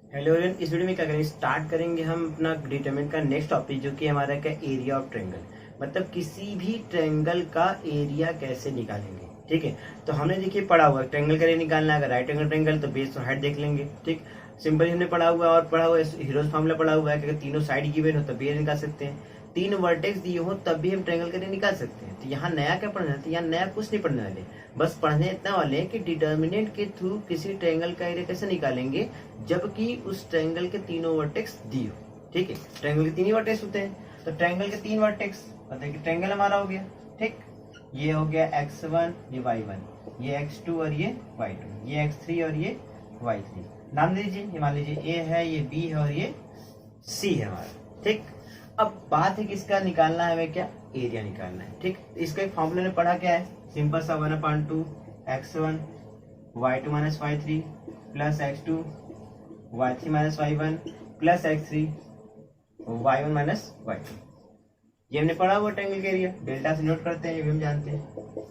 Hello everyone, इस video में क्या करेंगे, स्टार्ट करेंगे हम अपना डिटरमिनेंट का नेक्स्ट टॉपिक जो कि हमारा क्या एरिया ऑफ ट्रायंगल, मतलब किसी भी ट्रायंगल का एरिया कैसे निकालेंगे। ठीक है, तो हमने देखिए पढ़ा हुआ है ट्रायंगल का एरिया निकालना है। अगर राइट एंगल ट्रायंगल तो बेस और हाइट देख लेंगे। ठीक, सिंपली हमने पढ़ा हुआ है और पढ़ा हुआ है हीरोज फार्मूला पढ़ा हुआ है कि अगर तीनों साइड गिवन हो तब एरिया निकाल सकते हैं, तीन वर्टेक्स दिए हो तब भी हम ट्रायंगल का एरिया निकाल सकते हैं। तो यहाँ नया क्या पढ़ना है, तो यहाँ नया कुछ नहीं पढ़ने वाले, बस पढ़ने इतना वाले हैं कि डिटर्मिनेंट के थ्रू किसी ट्रायंगल का एरिया कैसे निकालेंगे जबकि उस ट्रायंगल के तीनों वर्टेक्स दिए हो। ठीक है, ट्रायंगल के तीन ही वर्टेक्स होते हैं, तो ट्रायंगल के तीन वर्टेक्स मतलब कि ट्रायंगल हमारा हो गया। ठीक, ये हो गया x1, ये y1, ये x2 और ये y2, ये x3 और ये y3। नाम दे दीजिए, ये मान लीजिए a है, ये b है और ये c है हमारा। ठीक, अब बात है कि इसका निकालना है हमें, क्या एरिया निकालना है। ठीक, इसका एक फॉर्मूला ने पढ़ा क्या है, सिंपल सा 1/2 x1 y2 minus y3 plus x2 y3 minus y1 plus x3 y1 minus y2। ये हमने पढ़ा हुआ ट्रायंगल का एरिया, डेल्टा से नोट करते हैं, ये भी हम जानते हैं।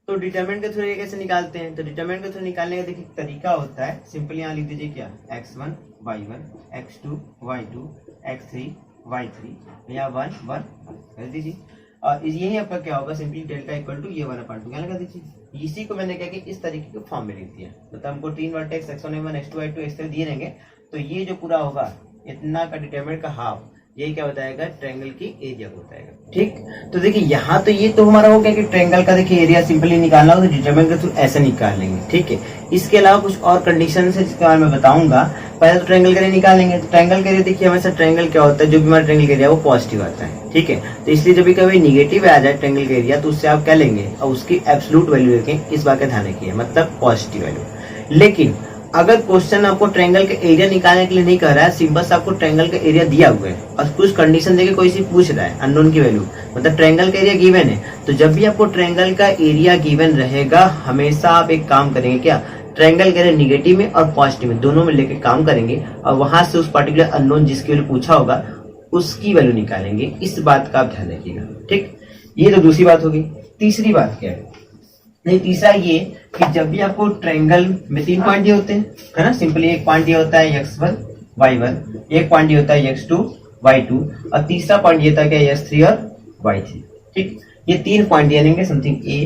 तो डिटरमिनेंट के थ्रू ये कैसे निकालते हैं, तो डिटरमिनेंट के थ्रू निकालने का देखिए तरीका होता है, सिंपली यहाँ लिख दीजिए क्या x1 y1 x2 y2 x3 y3, या 1 1 कर दीजिए। और यही आपका क्या होगा, सिंपली डेल्टा इक्वल टू ये 1/2 क्या लगा दीजिए। इसी को मैंने क्या कि इस तरीके के फॉर्म में लिख दिया, मतलब हमको तीन vertex x1 y1 x2 y2 इस तरह दिए रहेंगे, तो ये जो पूरा होगा इतना का डिटरमिनेंट का हाफ, यही क्या बताएगा, ट्रायंगल की एरिया को बताएगा। ठीक, तो देखिए यहाँ तो ये तो हमारा हो गया कि ट्रायंगल का देखिए एरिया सिंपली निकालना हो तो डिटरमिनेंट के थ्रू ऐसे निकाल लेंगे। ठीक है, इसके अलावा कुछ और कंडीशन है जिसके बारे में बताऊंगा। पहले तो ट्रायंगल का एरिया निकालेंगे, तो ट्रायंगल का एरिया देखिए हमेशा ट्रायंगल क्या होता है, जो भी हमारा ट्रायंगल का एरिया वो पॉजिटिव आता है। ठीक है, तो इसलिए जब भी कभी निगेटिव आ जाए ट्रायंगल का एरिया तो उससे आप क्या लेंगे और उसकी एब्सोल्यूट वैल्यू रखें, इस बात का ध्यान रखिए, मतलब पॉजिटिव वैल्यू। लेकिन अगर क्वेश्चन आपको ट्रायंगल का एरिया निकालने के लिए नहीं कह रहा है, सिंपल से आपको ट्रायंगल का एरिया दिया हुआ है और कुछ कंडीशन देके कोई सी पूछ रहा है अननोन की वैल्यू, मतलब ट्रायंगल का एरिया गिवन है, तो जब भी आपको ट्रायंगल का एरिया गिवन रहेगा हमेशा आप एक काम करेंगे, क्या ट्रायंगल का एरिया निगेटिव में और पॉजिटिव में दोनों में लेके काम करेंगे और वहां से उस पर्टिकुलर अननोन जिसकी वैल्यू पूछा होगा उसकी वैल्यू निकालेंगे। इस बात का आप ध्यान रखिएगा। ठीक, ये तो दूसरी बात होगी। तीसरी बात क्या है, नहीं तीसरा ये कि जब भी आपको ट्रायंगल में तीन पॉइंट ये होते हैं, है ना, सिंपली एक पॉइंट ये होता है x1 y1, एक पॉइंट ये होता है x2 y2 और तीसरा पॉइंट ये था क्या x3 और y3। ठीक, ये तीन पॉइंट दिए रहेंगे, समथिंग a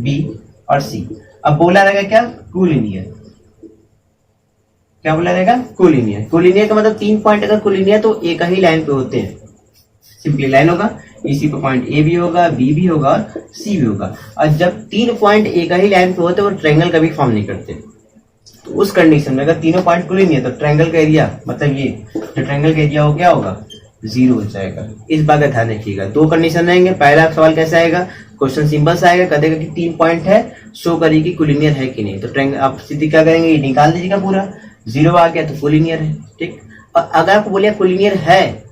b और c। अब बोला रहेगा क्या, कोलिनियर। क्या बोला रहेगा, कोलिनियर। कोलिनियर का मतलब तीन पॉइंट अगर कोलिनियर तो एक ही लाइन पे होते हैं, सिंपली लाइन होगा, इसी पे पॉइंट ए भी होगा, बी भी होगा और सी भी होगा। और जब तीन पॉइंट एक ही लाइन पे होते हैं वो ट्रायंगल कभी फॉर्म नहीं करते, तो उस कंडीशन में अगर तीनों पॉइंट कोलिनियर तो ट्रायंगल का एरिया मतलब ये जो ट्रायंगल का एरिया हो क्या होगा, 0 हो जाएगा। इस बात का ध्यान रखिएगा। दो कंडीशन रहेंगे, पहला सवाल कैसा आएगा, क्वेश्चन सिंपल सा आएगा, कहेगा कि तीन पॉइंट है, शो करेगी कोलिनियर है कि नहीं, तो ट्रायंगल आप सीधी क्या करेंगे, ये निकाल दीजिएगा पूरा, 0 आ गया तो कोलिनियर है। ठीक, और अगर आपको बोलिए कोलिनियर है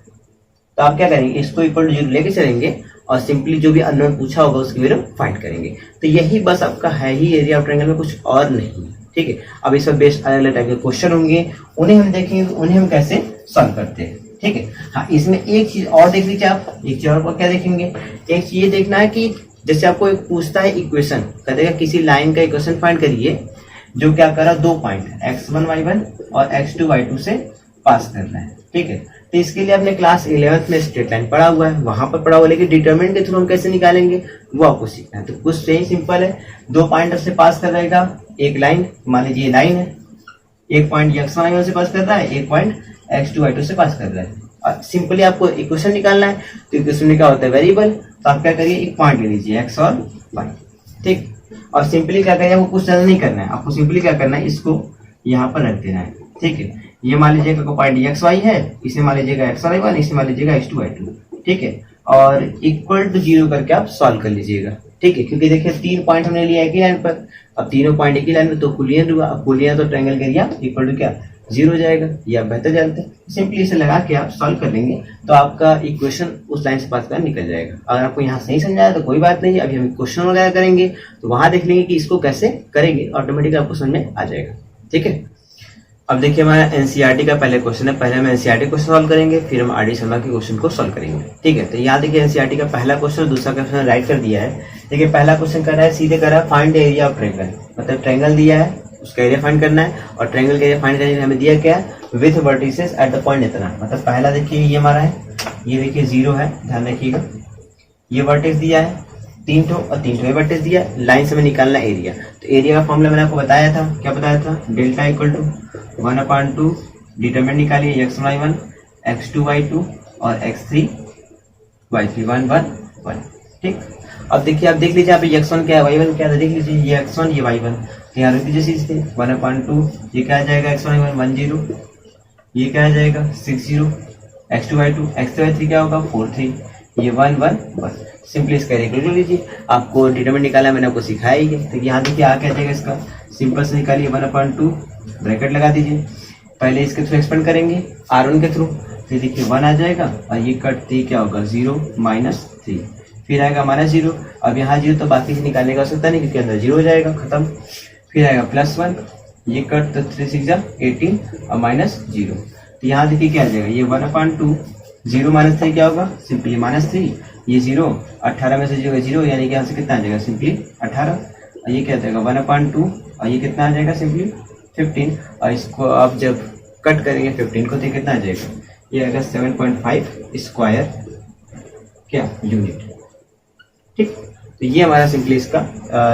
तो आप क्या करेंगे, इसको इक्वल टू 0 लेके चलेंगे और सिंपली जो भी अननोन पूछा होगा उसकी वैल्यू फाइंड करेंगे। तो यही बस आपका है ही एरिया ऑफ ट्रायंगल में, कुछ और नहीं। ठीक है, अब इस पर बेस्ड अलग अलग टाइप के क्वेश्चन होंगे, उन्हें हम देखेंगे, उन्हें हम कैसे सॉल्व करते हैं। ठीक है, हाँ इसमें एक चीज और देख लीजिए आप, एक चीज और क्या देखेंगे, एक चीज ये देखना है कि जैसे आपको एक पूछता है इक्वेशन, कहते हैं किसी लाइन का इक्वेशन फाइंड करिए जो क्या कर रहा है, दो पॉइंट x1 y1 और x2 y2 से पास करना है। ठीक है, तो इसके लिए आपने क्लास 11th में स्ट्रेट लाइन पढ़ा हुआ है, वहां पर पढ़ा हुआ, लेकिन डिटरमिनेंट के थ्रू हम कैसे निकालेंगे वो आपको सीखना है। तो कुछ सही सिंपल है, दो पॉइंट से पास कर रहेगा, एक लाइन, मान लीजिए लाइन है, एक पॉइंट x1 y1 से पास कर रहा है, एक पॉइंट x2 y2 से पास कर रहा है, और सिंपली आपको इक्वेशन निकालना है। तो इक्वेशन में क्या होता है, वेरिएबल, तो आप क्या करिए, एक पॉइंट ले लीजिए x और y। ठीक, और सिंपली क्या करिए, आपको कुछ ज्यादा नहीं करना है, आपको सिंपली क्या करना है, इसको यहाँ पर रख देना है। ठीक है, ये मान लीजिएगा पॉइंट एक्स वाई है, इसे मान लीजिएगा एक्स वाई वन, इसे मान लीजिएगा x2 y2। ठीक है, और इक्वल टू 0 करके आप सॉल्व कर लीजिएगा। ठीक है, क्योंकि देखिए तीन पॉइंट हमने लिया एक ही लाइन पर, अब तीनों पॉइंट एक ही लाइन में तो कोलिनियर हुआ, अब कोलिनियर तो ट्रायंगल का एरिया इक्वल टू क्या 0 हो जाएगा, ये आप बेहतर जानते हैं। सिंपली इसे लगा के आप सॉल्व कर लेंगे तो आपका इक्वेशन उस लाइन से पास कर निकल जाएगा। अगर आपको यहाँ सही समझ आया तो कोई बात नहीं, अभी हम क्वेश्चन वगैरह करेंगे तो वहां देख लेंगे कि इसको कैसे करेंगे, ऑटोमेटिकली आपको समझ में आ जाएगा। ठीक है, अब देखिए हमारा एनसीईआरटी का पहले क्वेश्चन है, पहले हम एनसीईआरटी क्वेश्चन सॉल्व करेंगे, फिर हम आरडी शर्मा के क्वेश्चन को सॉल्व करेंगे। ठीक है, तो यहाँ देखिए एनसीईआरटी का पहला क्वेश्चन, दूसरा क्वेश्चन राइट कर दिया है। देखिए पहला क्वेश्चन कर रहा है, सीधे कर रहा है फाइंड एरिया ऑफ ट्रायंगल, मतलब ट्रायंगल दिया है, उसका एरिया फाइंड करना है। और ट्रायंगल का एरिया फाइंड करने के लिए हमें दिया क्या है, with vertices at the point इतना। मतलब पहला देखिए ये हमारा है, ये देखिए 0 है, ध्यान रखिएगा। ये वर्टेक्स दिया है 3 ठो और 3 ठो ये वर्टेक्स दिया है। लाइन से हमें निकालना एरिया। तो एरिया का फॉर्मूला मैंने आपको बताया था, क्या बताया था, डेल्टा इक्वल टू 1/2 डिटरमिनेंट निकालिए x1y1 x2y2 और x3y3 1 1 1। ठीक, अब देखिए, आप देख लीजिए यहाँ पे x1 क्या है, y1 क्या है, देख लीजिए ये x1 ये y1, तो यहाँ रख दीजिए सीधे 1/2, ये क्या आ जाएगा x1y1 10, ये क्या आ जाएगा 60, x2y2 x3y3 क्या होगा 43, ये 1 1 1। सिंपली इसका कैलकुलेट कर लीजिए। आपको डिटरमिनेंट निकाला मैंने आपको सिखाया ही है। तो यहाँ देखिए आ क्या जाएगा इसका, सिंपल से निकालिए 1/2 ब्रैकेट लगा दीजिए। पहले इसके थ्रू एक्सपेंड करेंगे r1 के थ्रू, फिर देखिए 1 आ जाएगा और ये कटते क्या होगा 0 -3, फिर आएगा -0। अब यहाँ 0 तो बाकी से निकालने का आवश्यकता नहीं क्योंकि अंदर 0 हो जाएगा, खत्म। फिर आएगा +1, ये कट तो 3 6 18 और -0। तो यहाँ देखिए क्या आ जाएगा, ये 1/2 0 -3 क्या होगा, सिंपली -3, ये 0 18 में से 0 यानी कि यहाँ से कितना आ जाएगा, सिंपली 18। और ये क्या आ जाएगा 1/2 और ये कितना आ जाएगा, सिंपली 15। और इसको आप जब कट करेंगे 15 को तो कितना आ जाएगा, ये आएगा 7.5 स्क्वायर क्या यूनिट। ठीक, तो ये हमारा सिंपली इसका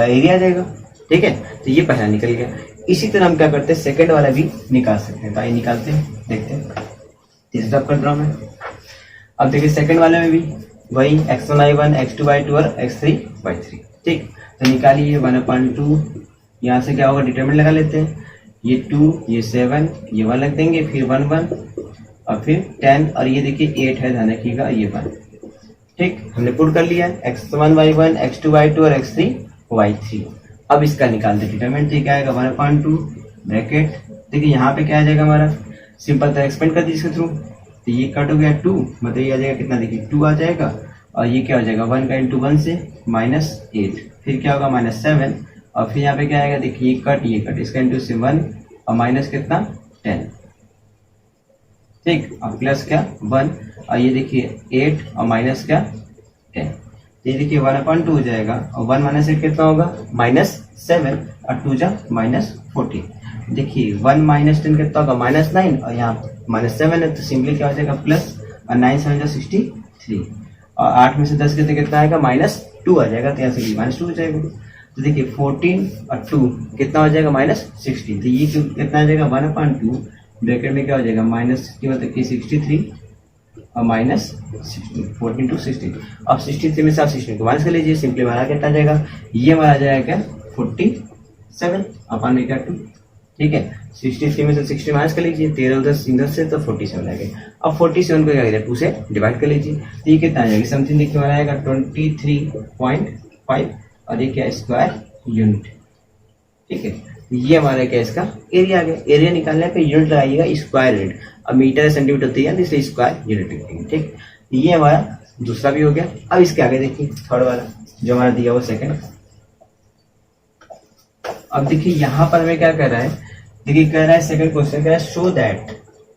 एरिया आ जाएगा। ठीक है, तो ये पहला निकल गया। इसी तरह हम क्या करते हैं, सेकंड वाला भी निकाल सकते हैं। तो आइए निकालते हैं, देखते हैं। तीसरा कर रहा हूँ मैं। अब देखिए सेकंड वाले में भी वही x1y1 x2y2 और x3y3। ठीक, तो निकालिए 1/2, यहाँ से क्या होगा डिटरमिनेंट लगा लेते हैं, ये 2 ये 7 ये 1 लग देंगे, फिर 1 1 और फिर 10 और ये देखिए 8 है, ध्यान रखिएगा ये 1। ठीक, हमने पुट कर लिया x1y1 x2y2 और x3y3। अब इसका निकालते डिटरमिनेंट, तो क्या आएगा 1/2 ब्रैकेट। देखिए यहाँ पे क्या आ जाएगा हमारा, सिंपल तरह एक्सपेंड कर दीजिए इसके थ्रू, तो ये कट हो गया 2, मतलब ये आ जाएगा कितना, देखिए 2 आ जाएगा और ये क्या हो जाएगा 1 का इंटू 1 से -8, फिर क्या होगा -7 और फिर यहाँ पे क्या आएगा, देखिए ये कट इसका इंटू से 1 और माइनस कितना 10। ठीक, और प्लस क्या 1 और ये देखिए 8 और माइनस क्या 10। ये देखिए 1/2 हो जाएगा और 1 - 8 कितना होगा -7 और 2 जा -14। देखिए 1 - 10 कितना होगा -9 और यहाँ -7 है तो सिंपली क्या हो जाएगा प्लस और 9 7 63 और 8 में से 10 कितना आएगा -2 आ जाएगा, तो यहाँ से -2 हो जाएगा। तो देखिए 14 और 2 कितना हो जाएगा -16। तो ये कितना आ जाएगा 1/2 ब्रैकेट में क्या हो जाएगा -60 मतलब कि 63 और -16 14 to 16। अब 63 में से आप 16 को माइनस कर लीजिए, सिंपली हमारा कितना आ जाएगा, ये हमारा आ जाएगा 47 अपन में क्या 2। ठीक है, 63 में से 60 माइनस कर लीजिए, 13 उधर से तो 47 आ गया। अब 47 को क्या करें 2 से डिवाइड कर लीजिए, तो ये कितना आ जाएगा, समथिंग देखिए हमारा आएगा 23.5 और ये क्या स्क्वायर यूनिट। ठीक है, ये हमारा क्या इसका एरिया आ गया। एरिया निकालने पे यूनिट लगाइएगा स्क्वायर यूनिट, अब मीटर सेंटीमीटर होती है इसलिए स्क्वायर यूनिट लिखेंगे। ठीक, ये हमारा दूसरा भी हो गया। अब इसके आगे देखिए थर्ड वाला जो हमारा दिया वो सेकंड। अब देखिए यहाँ पर हमें क्या कर रहा है, देखिए कह रहा है सेकंड क्वेश्चन कह रहा है show that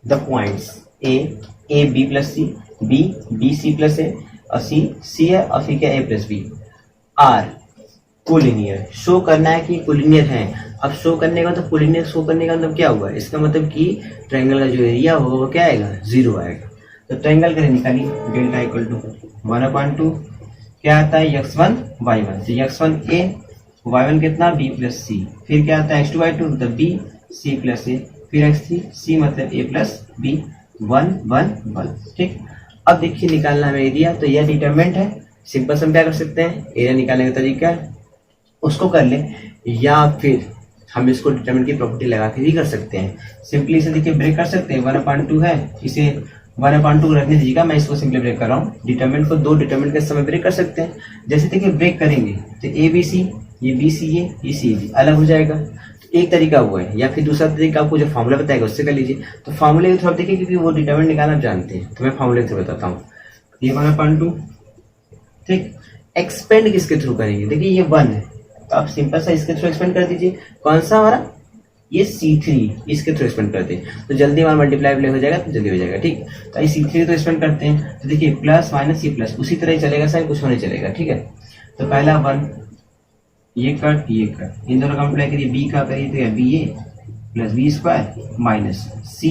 the points A B plus C, B C plus A और सी है और फिर क्या A plus B are collinear. Show करना है कि कोलिनियर है। अब शो करने का तो कोलिनियर शो करने का मतलब क्या हुआ, इसका मतलब कि ट्रायंगल का जो एरिया होगा वो क्या आएगा 0 आएगा। तो ट्रायंगल का निकालिए डेल्टा इक्वल टू 1/2 क्या आता है x1 y1, तो x1 a y1 कितना b प्लस सी, फिर क्या आता है x2 y2 मतलब b c प्लस ए, फिर x3 c मतलब a प्लस b 1 1 1। ठीक, अब देखिए निकालना है एरिया, तो यह डिटरमिनेंट है। सिंपल से हम क्या कर सकते हैं, एरिया निकालने का तरीका है उसको कर ले, या फिर हम इसको डिटरमिनेंट की प्रॉपर्टी लगा के भी कर सकते हैं। सिंपली इसे देखिए ब्रेक कर सकते हैं, 1/2 है इसे 1/2 रखने दीजिएगा, मैं इसको सिंपली ब्रेक कर रहा हूँ। डिटरमिनेंट को 2 डिटरमिनेंट के समय ब्रेक कर सकते हैं। जैसे देखिए ब्रेक करेंगे तो ए बी सी, ये बी सी ये सी बी अलग हो जाएगा, तो एक तरीका वो है। या फिर दूसरा तरीका आपको जो फॉर्मूला बताएगा उससे कर लीजिए। तो फॉर्मूले के थ्रू आप देखिए क्योंकि वो डिटरमिनेंट निकालना जानते हैं, तो मैं फॉर्मूले के थ्रू बताता हूँ। ये 1/2 ठीक, एक्सपेंड किसके थ्रू करेंगे, देखिए ये 1 है तो आप सिंपल सा इसके थ्रू एक्सपेंड कर दीजिए। कौन सा हमारा ये C3, इसके थ्रू एक्सपेंड करते हैं तो जल्दी हमारा मल्टीप्लाई हो जाएगा, तो जल्दी हो जाएगा। ठीक, तो ये C3 तो एक्सपेंड करते हैं, तो देखिए प्लस माइनस ये प्लस उसी तरह ही चलेगा, साइन कुछ होने चलेगा। ठीक है, तो पहला 1 ये कट ये कट, इन दोनों का मल्टीप्लाई करिए, बी का करिए तो B A plus B square minus C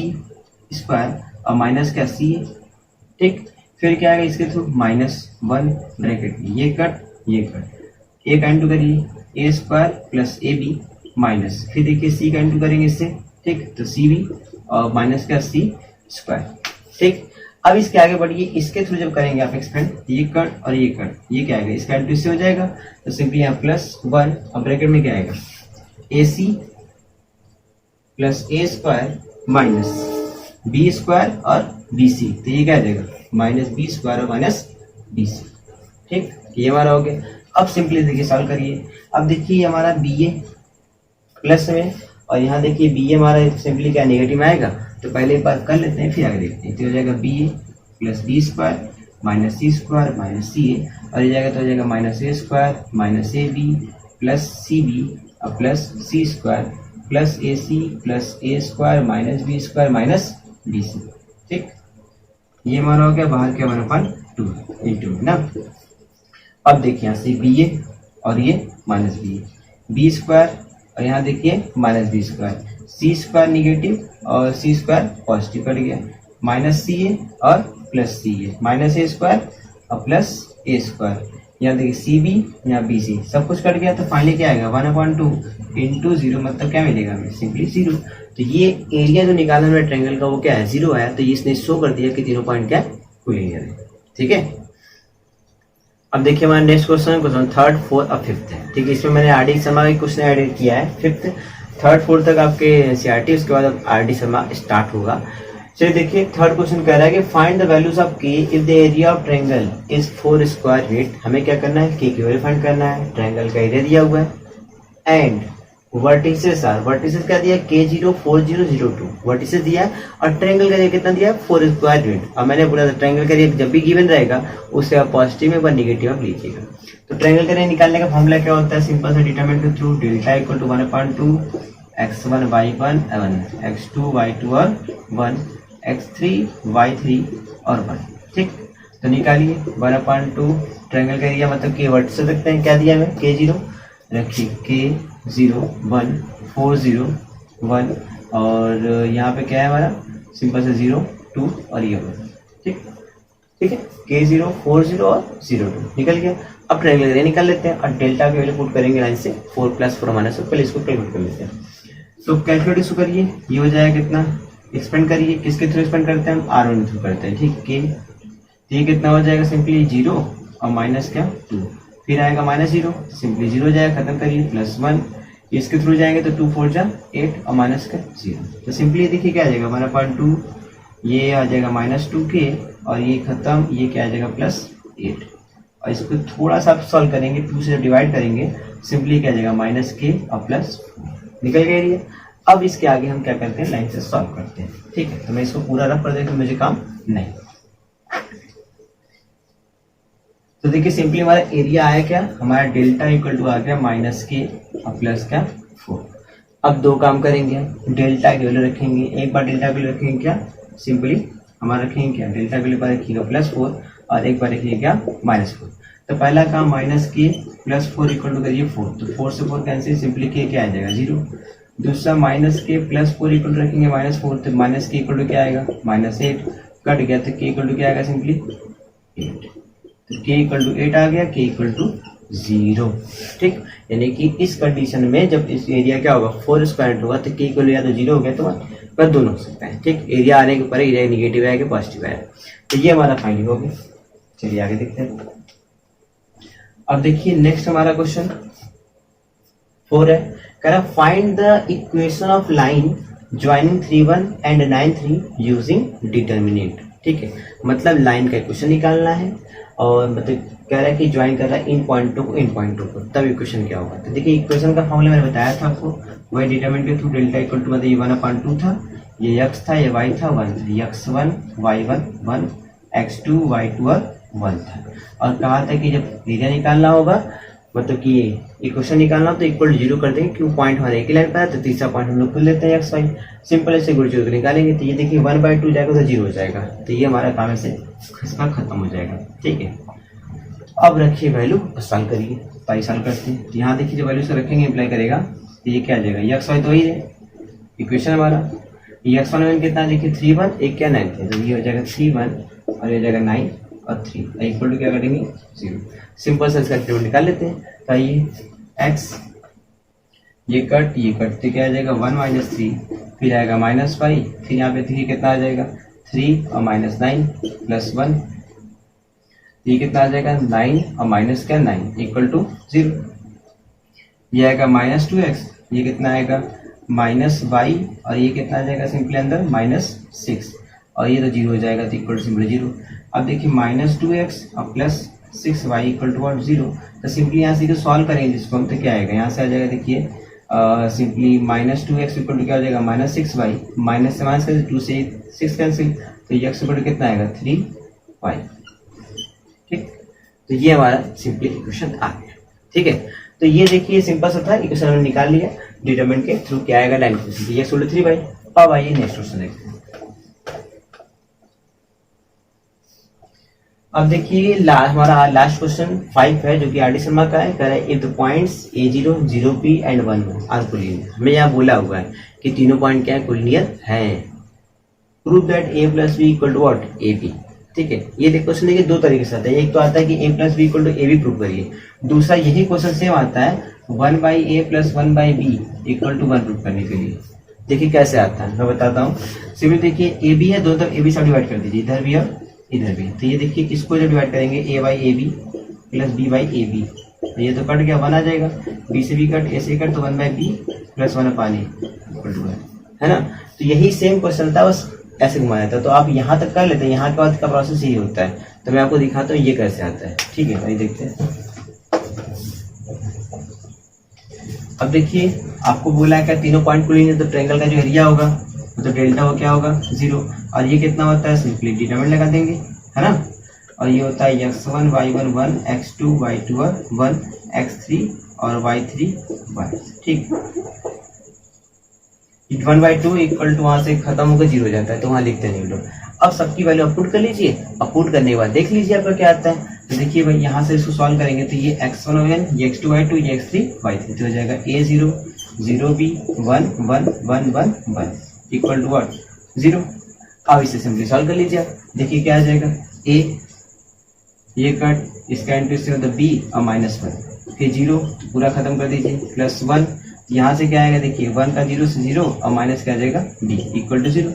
square और माइनस क्या सी ए। ठीक, फिर क्या आएगा इसके थ्रू -1 ब्रैकेट में ये कट ए का इंटू करिए A square plus A B minus, फिर देखिए सी का इंटू करेंगे इससे, ठीक, तो सी बी और माइनस का सी स्क्वायर। ठीक, अब इसके आगे बढ़िए, इसके थ्रू जब करेंगे आप एक्सपेंड, ये कट और ये कट, ये क्या आएगा, इसका इंटू इससे हो जाएगा, तो सिंपली यहाँ +1 और ब्रैकेट में क्या आएगा ए C plus A square minus B square और बी सी, तो ये क्या आ जाएगा -b स्क्वायर और -bc। ठीक, ये हमारा हो गया। अब सिंपली देखिए सॉल्व करिए, अब देखिए हमारा बी ए प्लस में और यहाँ देखिए बी ए हमारा सिंपली क्या नेगेटिव में आएगा, तो पहले एक बार कर लेते हैं फिर आगे देखते हैं। तो हो जाएगा B A plus B square minus C square minus C A, और ये जाएगा तो हो जाएगा -a square minus A B plus C B और plus C square plus A C plus A square minus B square minus B C. ठीक, ये हमारा हो गया बाहर के 1/2 इंटू ना। अब देखिए यहाँ से बी ए और ये माइनस बी स्क्वायर और यहाँ देखिए माइनस बी स्क्वायर, सी स्क्वायर निगेटिव और सी स्क्वायर पॉजिटिव कट गया, माइनस सी ए और प्लस सी ए, माइनस ए स्क्वायर और प्लस ए स्क्वायर, यहाँ देखिए सी बी यहाँ बी सी सब कुछ कट गया, तो फाइनली क्या आएगा 1/2 इंटू 0, मतलब क्या मिलेगा हमें सिंपली 0। तो ये एरिया जो निकाला हमने ट्रायंगल का वो क्या है 0 आया, तो इसने शो कर दिया कि तीनों पॉइंट क्या है कोलिनियर है। ठीक है, अब देखिए हमारा नेक्स्ट क्वेश्चन 3rd 4th और 5th है। ठीक है, इसमें मैंने आर डी शर्मा का क्वेश्चन ऐड किया है, 5th 3rd 4th तक आपके एनसीईआरटी, उसके बाद अब आर डी शर्मा स्टार्ट होगा। चलिए देखिए 3rd क्वेश्चन कह रहा है कि फाइंड द वैल्यूज ऑफ के if the area of triangle is 4 square feet. हमें क्या करना है, के की वैल्यू फाइंड करना है, ट्रायंगल का एरिया दिया हुआ है एंड वर्टिसेस आर, वर्टिसेस क्या दिया K0 4 0 0 2 वर्टिसेस दिया है और ट्रायंगल का एरिया कितना दिया है 4 स्क्वायर फीट। और मैंने बोला था ट्रायंगल का एरिया जब भी गिवन रहेगा उससे आप पॉजिटिव में व नेगेटिव आप लीजिएगा। तो ट्रायंगल का एरिया निकालने का फॉर्मूला क्या होता है, सिंपल सा डिटरमिनेंट के through delta equal to 1/2 x1 y1 1 x2 y2 और 1 x3 y3 और 1। ठीक, तो निकालिए 1/2 ट्रायंगल का एरिया, मतलब के वर्टिसेस रखते हैं, क्या दिया हमें K0 रखिए K0 1 4 0 1 और यहाँ पे क्या है हमारा सिंपल से 0 2 और ये 1। ठीक, ठीक है, K0 4 0 और 0 2 निकल गया। अब ट्रायंगल एरिया निकाल लेते हैं और डेल्टा की वैल्यू पुट करेंगे लाइन से 4 + 4 - 4, पहले इसको कैलकुलेट कर लेते हैं। तो कैलकुलेट इसको करिए, ये हो जाएगा कितना, एक्सपेंड करिए, किसके थ्रू एक्सपेंड करते हैं हम R1 थ्रू करते हैं। ठीक, के ये कितना हो जाएगा सिंपली 0 और माइनस क्या 2, फिर आएगा -0 सिंपली 0 हो जाएगा, खत्म करिए +1, इसके थ्रू जाएंगे तो 2 4 जा 8 और माइनस का 0। तो सिंपली देखिए क्या आ जाएगा 1/2, ये आ जाएगा -2k और ये खत्म, ये क्या आ जाएगा +8 और इसको थोड़ा सा आप सॉल्व करेंगे, 2 से डिवाइड करेंगे, सिंपली क्या आ जाएगा -k और +4 निकल गया एरिया। अब इसके आगे हम क्या करते हैं, लाइन से सॉल्व करते हैं। ठीक है, तो मैं इसको पूरा रफ कर देता हूं, मुझे काम नहीं। तो देखिए सिंपली हमारा एरिया आया क्या, हमारा डेल्टा इक्वल टू आ गया -k और प्लस क्या 4। अब दो काम करेंगे, डेल्टा की वैल्यू रखेंगे, एक बार डेल्टा की वैल्यू रखेंगे क्या, सिंपली हमारा रखेंगे क्या, डेल्टा की वैल्यू पर रखिएगा +4 और एक बार रखिएगा क्या -4। तो पहला काम -k + 4 इक्वल टू करिए 4, तो 4 से 4 कैंसिल, सिंपली k क्या आ जाएगा 0। दूसरा -k + 4 इक्वल टू रखेंगे -4, तो -k इक्वल टू क्या आएगा -8, कट गया तो k इक्वल टू क्या आएगा सिंपली 8, तो k इक्वल टू 8 आ गया, k इक्वल टू 0। ठीक, यानी कि इस कंडीशन में जब इस एरिया क्या होगा 4 स्क्वायर होगा तो k इक्वल या तो 0 हो गया तो 1, पर दोनों हो सकता है। ठीक, एरिया आने के ऊपर एरिया निगेटिव आएगा पॉजिटिव आएगा, तो ये हमारा फाइंडिंग हो गया। चलिए आगे देखते हैं। अब देखिए नेक्स्ट हमारा क्वेश्चन 4 है, कह रहा find the equation of line joining 3 1 and 9 3 using determinant. ठीक है, मतलब लाइन का इक्वेशन निकालना है और मतलब कह रहा है कि ज्वाइन कर रहा है इन पॉइंटों को इन पॉइंटों को, तब इक्वेशन क्या होगा। तो देखिए इक्वेशन का फॉर्मूला मैंने बताया था आपको, वही डिटरमिनेंट के थ्रू डेल्टा इक्वल टू मतलब ये 1/2 था, ये x था, ये y था, 1 था, x1 y1 1 x2 y2 और 1 था। और कहा था कि जब एरिया निकालना होगा मतलब कि इक्वेशन निकालना हो तो इक्वल 0 कर देंगे, क्यों पॉइंट हमारे एक ही लाइन पर है, तो तीसरा पॉइंट हम लोग खुल लेते हैं x y, सिंपल ऐसे गुड़ 0 निकालेंगे। तो ये देखिए 1/2 जाएगा तो 0 हो जाएगा, तो ये हमारा काम ऐसे इसका खत्म हो जाएगा। ठीक है, अब रखिए वैल्यू और सॉल्व करिए। तो आइए सॉल्व करते हैं। तो यहाँ देखिए जो वैल्यू से रखेंगे अप्लाई करेगा तो ये क्या आ जाएगा, ये एक्स वाई तो वही है इक्वेशन हमारा। ये एक्स वन कितना देखिए 3 1, एक क्या 9 थे, तो ये हो जाएगा 3 1 और ये हो जाएगा 9 और 3 इक्वल टू क्या करेंगे 0। सिंपल सा इसका टेबल निकाल लेते हैं। तो आइए एक्स ये कट तो क्या आ जाएगा 1 - 3, फिर आएगा -5, फिर यहाँ पे 3 कितना आ जाएगा 3 और -9 + 1, ये कितना आ जाएगा 9 और माइनस क्या 9 इक्वल टू 0। ये आएगा -2x, ये कितना आएगा -y और ये कितना आ जाएगा सिंपली अंदर -6 और ये तो 0 हो जाएगा तो इक्वल टू सिंपली 0। अब देखिए -2x और +6y इक्वल टू 0। तो सिंपली यहाँ से जो सॉल्व करेंगे जिसको हम, तो क्या आएगा यहाँ से आ जाएगा देखिए सिंपली -2x इक्वल टू क्या हो जाएगा -6y, माइनस से माइनस कर 2 से 6 कैंसिल, तो ये x इक्वल टू कितना आएगा 3y। ठीक, तो ये हमारा सिंपली इक्वेशन आ गया। ठीक है, तो ये देखिए सिंपल सा था, इक्वेशन हमने निकाल लिया डिटरमिनेंट के थ्रू, क्या आएगा लाइन इक्वेशन, तो ये x 3y। अब आइए नेक्स्ट क्वेश्चन देखते हैं। अब देखिए हमारा लास्ट क्वेश्चन 5 है जो कि आर डी शर्मा का है। कह रहा है if the points a0 0p and 1 are collinear. हमें यहाँ बोला हुआ है कि तीनों पॉइंट क्या है कोलिनियर है। Prove that a plus B equal to what ab। ठीक है, ये देखो क्वेश्चन देखिए दो तरीके से आता है। एक तो आता है कि a plus B equal to ab prove करिए, दूसरा यही क्वेश्चन सेम आता है 1/a plus 1/b equal to 1 prove करने के लिए। देखिए कैसे आता है मैं बताता हूँ। सिंपली देखिए ab है, दोनों तरफ ab से डिवाइड कर दीजिए, इधर भी और इधर भी। तो ये देखिए किसको जब डिवाइड करेंगे a/ab प्लस b/ab, तो ये तो कट गया 1 आ जाएगा, b से b कट a से कट तो 1/b plus 1/a equal to 1 है ना। तो यही सेम क्वेश्चन था, बस ऐसे घुमाया था। तो आप यहाँ तक कर लेते हैं, यहाँ के बाद का प्रोसेस यही होता है। तो मैं आपको दिखाता हूँ ये कैसे आता है। ठीक है भाई, देखते हैं। अब देखिए आपको बोला है क्या तीनों पॉइंट कोलिनियर, तो ट्रायंगल का जो एरिया होगा तो डेल्टा वो क्या होगा 0, और ये कितना होता है सिंपली डिटरमिनेंट लगा देंगे है ना। और ये होता है x1 y1 1 x2 y2 1 x3 और y3 1। ठीक, 1/2 इक्वल टू वहां से खत्म होकर 0 हो जाता है, तो वहां लिखते नहीं लोग। अब सबकी वैल्यू अपपुट कर लीजिए, अपपुट करने के बाद देख लीजिए आपका क्या आता है। तो देखिए भाई यहाँ से इसको सॉल्व करेंगे तो ये x1 y1 ये x2 y2 ये x3 y3, तो हो जाएगा a0 0b 1 1 1 1 1 equal to what 0। अब इसे सिंपली सॉल्व कर लीजिए आप, देखिए क्या आ जाएगा a, ये कट इसका इंटू इससे होता b और -1, फिर 0 पूरा खत्म कर दीजिए +1, यहाँ से क्या आएगा देखिए 1 का 0 से 0 और माइनस क्या आ जाएगा b इक्वल टू 0।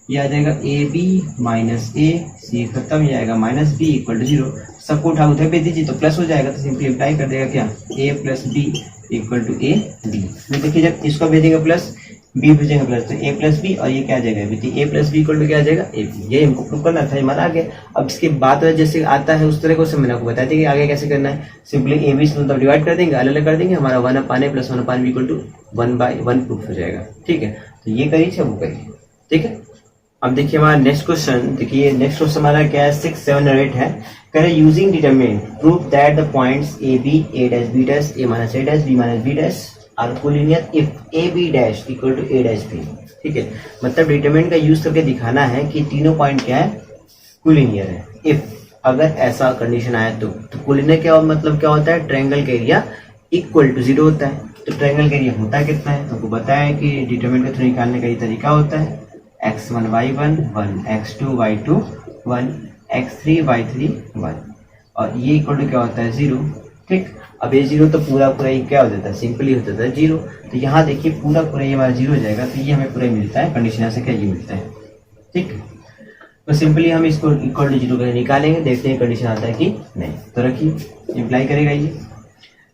ये आ जाएगा ab माइनस a, c खत्म, ये आएगा -b इक्वल टू 0। सबको उठा उधर भेज दीजिए तो प्लस हो जाएगा, तो सिंपली अप्लाई कर देगा क्या a plus b equal to a b। देखिए जब इसको भेजेंगे प्लस b भेजेंगे प्लस, तो a प्लस b और ये क्या आ जाएगा a plus b equal to क्या आ जाएगा a b। ये हमको प्रूव करना था, हमारा आगे। अब इसके बाद जैसे आता है उस तरह को मैंने आपको बताया था कि आगे कैसे करना है। सिंपली a b से मतलब डिवाइड कर देंगे, अलग अलग कर देंगे, हमारा 1/a plus 1/b equal to 1/1 proof हो जाएगा। ठीक है, तो ये करिए चाहे वो करिए। ठीक है, अब देखिए हमारा नेक्स्ट क्वेश्चन, देखिए नेक्स्ट क्वेश्चन हमारा क्या है 6 7 और 8 है। कह रहे using determinant prove that the points a b a dash b dash a minus a dash b minus b dash are collinear if A B dash equal to A dash B. ठीक है, मतलब determinant का use करके दिखाना है कि तीनों point क्या है कोलिनियर है। इफ अगर ऐसा कंडीशन आया तो कोलिनियर क्या मतलब क्या होता है, ट्रायंगल का एरिया इक्वल टू 0 होता है। तो ट्रायंगल का एरिया होता है कितना है, आपको बताया है कि डिटरमिनेंट का थ्रू निकालने का ये तरीका होता है x1 y1 1 x2 y2 1 x3 y3 1 और ये इक्वल टू क्या होता है 0। ठीक, अब ये 0 तो पूरा ये क्या हो जाता है सिंपली हो जाता है 0। तो यहाँ देखिए पूरा ये हमारा 0 हो जाएगा, तो ये हमें पूरा मिलता है, कंडीशन यहाँ से क्या ये मिलता है। ठीक, तो सिंपली हम इसको इक्वल टू 0 निकालेंगे, देखते हैं कंडीशन आता है कि नहीं। तो रखिए इम्प्लाई करेगा ये,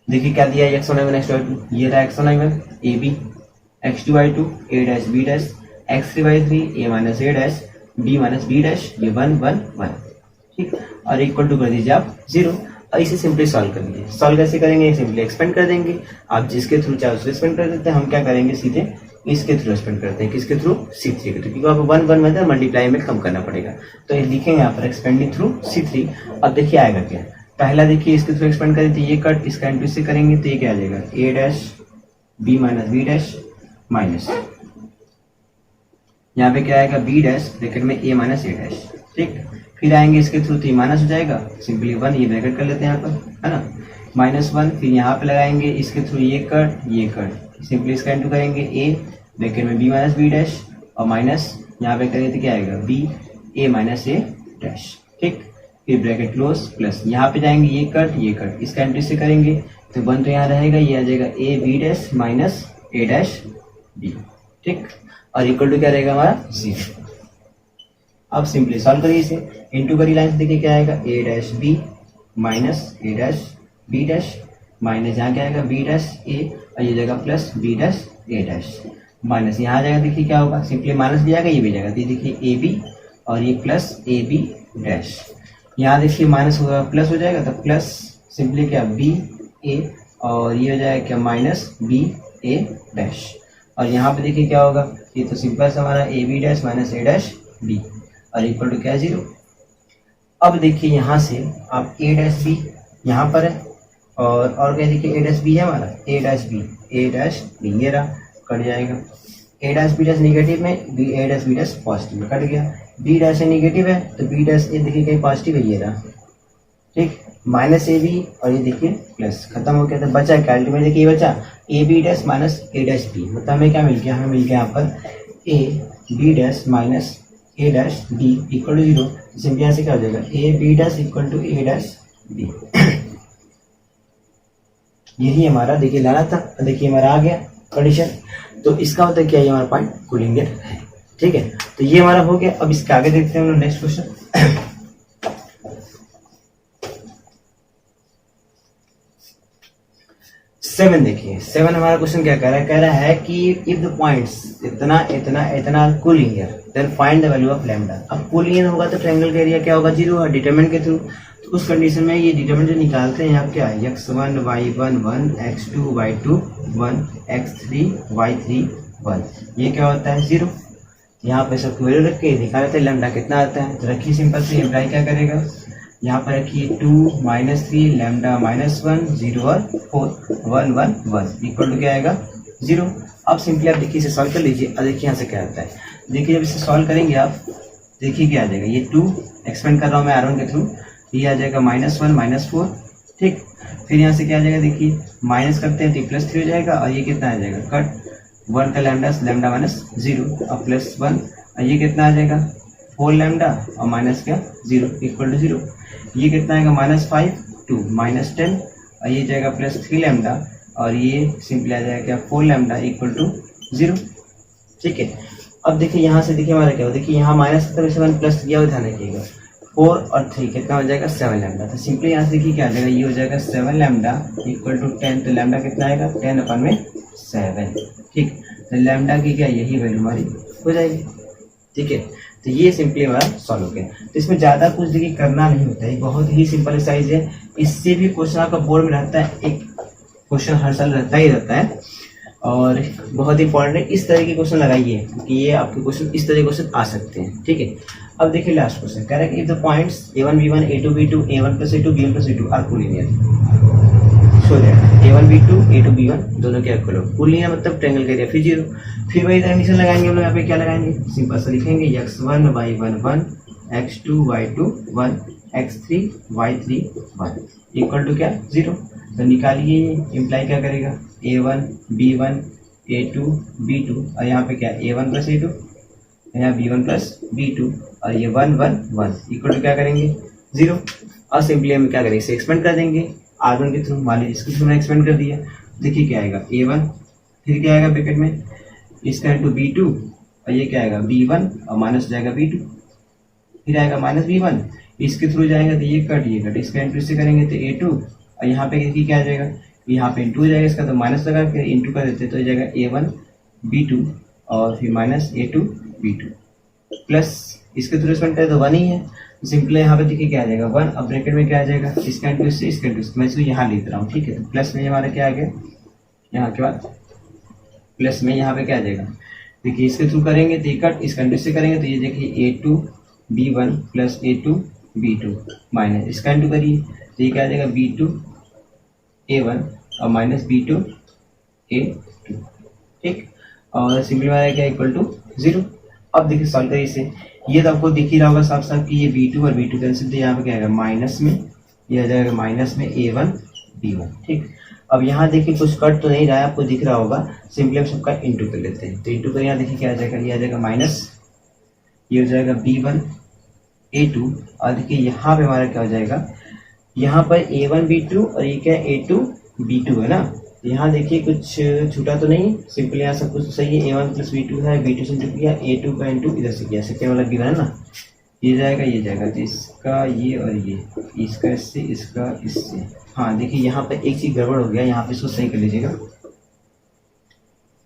देखिए क्या दिया है x1 y1 x2 y2, ये रहा x1 y1 a b x2 y2 a dash b dash x3 y3 a minus a dash b minus b dash ये 1 1 1। ठीक, और इक्वल टू कर दीजिए आप 0 और इसे सिंपली सॉल्व कर लीजिए। सॉल्व कैसे करेंगे, सिंपली एक्सपेंड कर देंगे। आप जिसके थ्रू चाहे उसको एक्सपेंड कर देते हैं, हम क्या करेंगे सीधे इसके थ्रू एक्सपेंड करते हैं, किसके थ्रू C3 के थ्रू, क्योंकि आपको 1 1 में मल्टीप्लाई में कम करना पड़ेगा। तो ये लिखेंगे यहाँ पर एक्सपेंडिंग थ्रू C3। अब देखिए आएगा क्या, पहला देखिए इसके थ्रू एक्सपेंड करें तो ये कट इसका इंटू से करेंगे तो ये क्या आ जाएगा a dash b minus b dash minus, यहाँ पे क्या आएगा b डैश ब्रैकेट में a माइनस a डैश। ठीक, फिर आएंगे इसके थ्रू तो ये माइनस हो जाएगा, सिंपली 1 ये ब्रैकेट कर लेते हैं यहाँ पर, है ना, -1 फिर यहाँ पे लगाएंगे इसके थ्रू ये कट सिंपली इसका इंटू करेंगे ए ब्रैकेट में बी माइनस बी डैश और माइनस यहाँ पे करेंगे तो क्या आएगा B A minus A dash, ठीक, फिर ब्रैकेट क्लोज प्लस यहाँ पे जाएंगे ये कट इसका इंटू से करेंगे तो 1 तो यहाँ रहेगा, ये आ जाएगा A B dash minus A dash B, ठीक, और इक्वल टू क्या रहेगा हमारा 0। अब सिंपली सॉल्व करिए इसे, इंटू करिए लाइन से, देखिए क्या आएगा ए dash B minus A dash B dash minus यहाँ क्या आएगा बी डैश ए और ये जाएगा प्लस बी डैश ए डैश माइनस यहाँ आ जाएगा, देखिए क्या होगा, सिंपली माइनस भी जाएगा ये भी जाएगा, तो देखिए ए बी और ये प्लस ए बी डैश, यहाँ देखिए माइनस होगा प्लस हो जाएगा तो प्लस सिंपली क्या बी ए और ये हो जाएगा क्या माइनस बी ए डैश, और यहाँ पे देखिए क्या होगा, ये तो सिंपल सा हमारा A B dash minus A dash B और इक्वल टू क्या 0। अब देखिए यहाँ से आप ए डैश बी यहाँ पर है और क्या देखिए ए डैश बी है हमारा ए डैश बी ये रहा, कट जाएगा, ए डैश बी डैश निगेटिव में बी ए डैश बी डैश पॉजिटिव में कट गया, बी डैश से निगेटिव है तो बी डैश ए देखिए कहीं पॉजिटिव है ये रहा, ठीक, माइनस ए बी और ये देखिए प्लस, खत्म हो गया, तो बचा क्या अल्टीमेट, देखिए ये बचा A B dash minus A dash B, मतलब हमें क्या मिल गया, हमें मिल गया यहाँ पर A B dash minus A dash B equal to 0, simply यहाँ से क्या हो जाएगा A B dash equal to A dash B यही हमारा देखिए लाना था, देखिए हमारा आ गया कंडीशन, तो इसका मतलब क्या है, हमारा पॉइंट कूलिंगर है, ठीक है, तो ये हमारा हो गया। अब इसके आगे देखते हैं हम लोग नेक्स्ट क्वेश्चन। 7 देखिए, 7 हमारा क्वेश्चन क्या कह रहा है कि इफ द पॉइंट्स इतना इतना इतना collinear then find the value of lambda. अब कूलिंगर होगा तो ट्रायंगल का एरिया क्या होगा 0 होगा डिटरमिनेंट के थ्रू, तो उस कंडीशन में ये डिटरमिनेंट जो निकालते हैं यहाँ क्या है x1 y1 1 x2 y2 1 x3 y3 1, ये क्या होता है 0। यहाँ पे सब वैल्यू रख के निकाल लेते हैं लैम्डा कितना आता है, तो रखिए सिंपल से इम्प्लाई क्या करेगा, यहाँ पर रखिए 2 -3 लैम्डा -1 0 और 4 1 1 1 इक्वल टू क्या आएगा 0। अब सिंपली आप देखिए इसे सॉल्व कर लीजिए और देखिए यहाँ से क्या आता है, देखिए जब इसे सॉल्व करेंगे आप देखिए क्या आ जाएगा, ये 2 एक्सपेंड कर रहा हूँ मैं R1 के थ्रू, ये आ जाएगा -1 -4, ठीक, फिर यहाँ से क्या आ जाएगा देखिए माइनस करते हैं तो +3 हो जाएगा और ये कितना आ जाएगा कट 1 का लैम्डा माइनस 0 और +1 और ये कितना आ जाएगा 4 लैम्डा और माइनस क्या 0 इक्वल टू 0, ये कितना आएगा -5 2 -10 और ये जाएगा +3 लैम्डा और ये सिंपली आ जाएगा क्या 4 लैम्डा इक्वल टू 0, ठीक है। अब देखिए यहाँ से देखिए हमारा क्या हो, देखिए यहाँ माइनस की तरफ से 1 प्लस किया हुआ ध्यान रखिएगा 4 और 3 कितना हो जाएगा 7 लैम्डा, तो सिंपली यहाँ से देखिए क्या आ जाएगा, ये हो जाएगा 7 लैम्डा इक्वल टू 10, तो लैम्डा कितना आएगा 10/7, ठीक, तो लैम्डा की क्या यही वैल्यू हमारी हो जाएगी, ठीक है। तो ये सिंपली हमारा सॉल्व हो गया। तो इसमें ज़्यादा कुछ देखिए करना नहीं होता है, बहुत ही सिंपल एक्सरसाइज है। इससे भी क्वेश्चन आपका बोर्ड में रहता है, एक क्वेश्चन हर साल रहता ही रहता है और बहुत इंपॉर्टेंट है। इस तरह के क्वेश्चन लगाइए क्योंकि ये आपके क्वेश्चन इस तरह के क्वेश्चन आ सकते हैं, ठीक है। अब देखिए लास्ट क्वेश्चन कह रहा है कि if the points a1 b1 a2 b2 a1 + a2 b1 + a2 are collinear, so that a1 b2 a2 b1 दोनों क्या इक्वल हो, कोलिनियर मतलब ट्रायंगल का एरिया फिर 0। फिर वही कंडीशन लगाएंगे हम लोग, यहाँ पे क्या लगाएंगे सिंपल सा लिखेंगे x1 y1 1 x2 y2 1 x3 y3 1 equal to क्या 0। तो निकालिए, इम्प्लाई क्या करेगा a1 b1 a2 b2 और यहाँ पे क्या a1 + a2 यहाँ b1 + b2 और ये 1 1 1 इक्वल टू क्या करेंगे 0। और सिंपली हम क्या करेंगे इसे एक्सपेंड कर देंगे R1 के थ्रू, मान लीजिए इसके थ्रू मैंने एक्सपेंड कर दिया, देखिए क्या आएगा a1 फिर क्या आएगा ब्रैकेट में इसका इंटू b2 और ये क्या आएगा b1 और माइनस जाएगा b2 फिर आएगा -b1, इसके थ्रू जाएगा तो ये कट इसका इंटू इससे करेंगे तो a2 और यहाँ पे देखिए क्या आ जाएगा, यहाँ पे इंटू हो जाएगा इसका, तो माइनस लगा के इंटू कर देते तो जाएगा a1 b2 और फिर -a2 b2 प्लस इसके थ्रू एक्सपेंड करें तो 1 ही है, सिंपली यहाँ पे देखिए क्या आ जाएगा 1, अब ब्रैकेट में क्या आ जाएगा इसका इंटू इससे इसका इंटू मैं इसको यहाँ लिख रहा हूँ, ठीक है। तो प्लस में हमारा क्या आ गया, यहाँ के बाद प्लस में यहाँ पे क्या आ जाएगा देखिए इसके थ्रू करेंगे तो ये कट इसका इंटू से करेंगे तो ये देखिए a2 b1 + a2 b2 minus इसका इंटू करिए तो ये क्या आ जाएगा b2 a1 और माइनस b2 a2, ठीक, और सिंपली हमारा क्या इक्वल टू 0। अब देखिए सॉल्व करिए इसे, ये तो आपको दिख ही रहा होगा साफ साफ कि ये B2 और B2 कैंसिल, तो यहाँ पे क्या आएगा माइनस में, ये आ जाएगा माइनस में A1 B1। ठीक, अब यहाँ देखिए कुछ कट तो नहीं रहा है, आपको दिख रहा होगा, सिंपली हम सबका इंटू कर लेते हैं। तो इंटू कर यहाँ देखिए क्या आ जाएगा, ये आ जाएगा माइनस, ये हो जाएगा B1 A2, और देखिए यहाँ पे हमारा क्या हो जाएगा, यहाँ पर A1 B2 और ये क्या है A2 B2 है ना। यहाँ देखिए कुछ छूटा तो नहीं, सिंपली यहाँ सब कुछ तो सही है। A1 प्लस B2 है, B2 से इंटू किया, A2 का इंटू इधर से किया, सेकेंड वाला B1 है ना, ये जाएगा ये जाएगा, तो इसका ये और ये, इसका इससे, इसका इससे। हाँ देखिए यहाँ पर एक चीज गड़बड़ हो गया, यहाँ पे इसको सही कर लीजिएगा।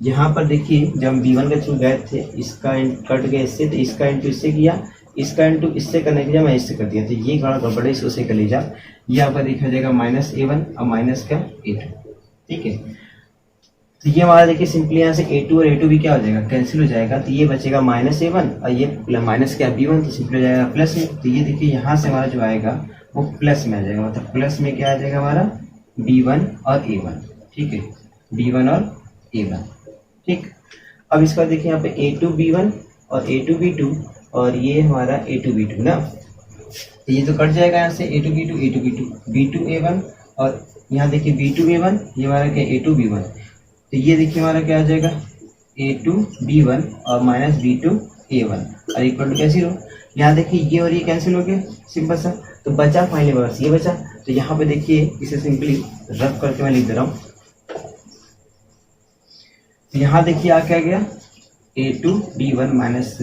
यहाँ पर देखिए जब हम B1 के थ्रू गए थे, इसका कट गया इससे, तो इसका इंटू इससे किया, इसका इंटू इससे करने के लिए मैं इससे कर दिया, तो ये थोड़ा गड़बड़ है, इसको सही कर लीजिए। ये आपका देखा जाएगा माइनस A1 और माइनस का A2। ठीक है, तो ये हमारा देखिए सिंपली यहाँ से A2 और A2 भी क्या हो जाएगा, कैंसिल हो जाएगा, तो ये बचेगा माइनस A1 और ये माइनस क्या B1, तो सिंपली हो जाएगा प्लस में। तो ये देखिए यहाँ से हमारा जो आएगा वो प्लस में आ जाएगा, मतलब प्लस में क्या आ जाएगा हमारा B1 और A1। ठीक है, B1 और A1। ठीक, अब इसका देखिए यहाँ पे A2 B1 और A2 B2 और ये हमारा A2 B2 ना, तो ये तो कट जाएगा यहाँ से A2 B2 A2 B2 B2 A1, और यहाँ देखिए B2 A1, ये हमारा क्या A2 B1, तो ये देखिए हमारा क्या आ जाएगा A2 B1 और माइनस B2 A1 और इक्वल टू कैंसिल हो। यहाँ देखिए ये और ये कैंसिल हो गया, सिंपल सा, तो बचा फाइनली बस ये बचा। तो यहाँ पे देखिए इसे सिंपली रफ करके मैं लिख दे रहा हूँ। तो यहाँ देखिए आ क्या गया, A2 B1 minus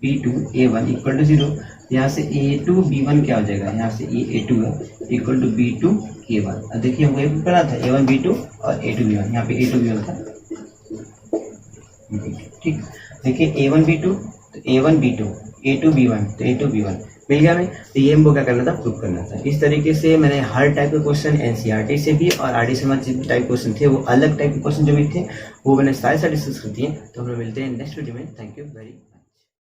B2 A1 equal to 0। यहाँ से A2 B1 क्या हो जाएगा, यहाँ से ये A2 है इक्वल टू B2 A1। अब देखिए हमको ये करना था A1 B2 और A2 B1, यहाँ पे A2 B1 था। ठीक, देखिए A1 B2 तो A1 B2, A2 B1 तो A2 B1 मिल गया हमें। तो ये हमको क्या करना था, प्रूव करना था। इस तरीके से मैंने हर टाइप के क्वेश्चन NCERT से भी और RD से जितने टाइप क्वेश्चन थे, वो अलग टाइप के क्वेश्चन जो भी थे वो मैंने सारे डिस्कस कर दिए। तो हम लोग मिलते हैं नेक्स्ट वीडियो में। Thank you very much.